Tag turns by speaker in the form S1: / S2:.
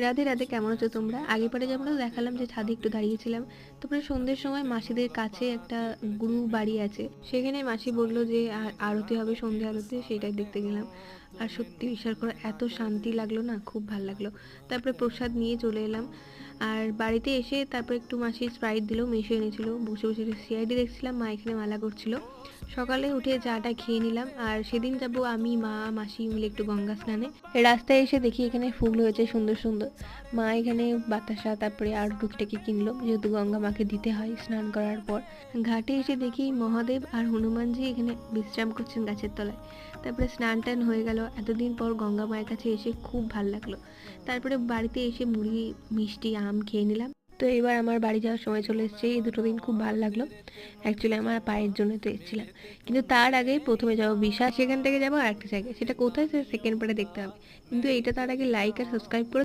S1: রাধে রাধে, কেমন আছো তোমরা? আগে পরে যেমন দেখালাম যে ছাদে একটু দাঁড়িয়েছিলাম, তারপরে সন্ধ্যের সময় মাসিদের কাছে একটা গুরু বাড়ি আছে, সেখানে মাসি বললো যে আরতি হবে, সন্ধ্যে আরতি, সেটাই দেখতে গেলাম। আর সত্যি বিশ্বাস করো, এত শান্তি লাগলো না, খুব ভালো লাগলো। তারপরে প্রসাদ নিয়ে চলে এলাম। আর বাড়িতে এসে তারপর একটু মাসি স্প্রাইট দিল, মিশো এনেছিল, বসে বসে সিআইডি দেখছিলাম, মা এখানে মালা করছিল। সকালে উঠে চাটা খেয়ে নিলাম। আর সেদিন যাব আমি, মা, মাসি মিলে একটু গঙ্গা স্নানে। রাস্তায় এসে দেখি এখানে ফুল হয়েছে সুন্দর সুন্দর। মা এখানে বাতাসা তারপরে আর টুকটাকি কিনলো, যেহেতু গঙ্গা মাকে দিতে হয় স্নান করার পর। ঘাটে এসে দেখি মহাদেব আর হনুমানজি এখানে বিশ্রাম করছেন গাছের তলায়। তারপরে স্নান টান হয়ে গেল, এতদিন পর গঙ্গা মায়ের কাছে এসে খুব ভাল লাগলো। তারপরে বাড়িতে এসে মুড়ি, মিষ্টি, আম খেয়ে নিলাম। তো এবার আমার বাড়ি যাওয়ার সময় চলে এসেছে। এই দুটো দিন খুব ভালো লাগলো। অ্যাকচুয়ালি আমার পায়ের জন্য তো এসেছিলাম, কিন্তু তার আগে প্রথমে যাবো বিশাল, সেখান থেকে যাবো আরেকটা জায়গায়, সেটা কোথায় সেটা সেকেন্ড পার্টে দেখতে হবে। কিন্তু এইটা তার আগে লাইক আর সাবস্ক্রাইব করে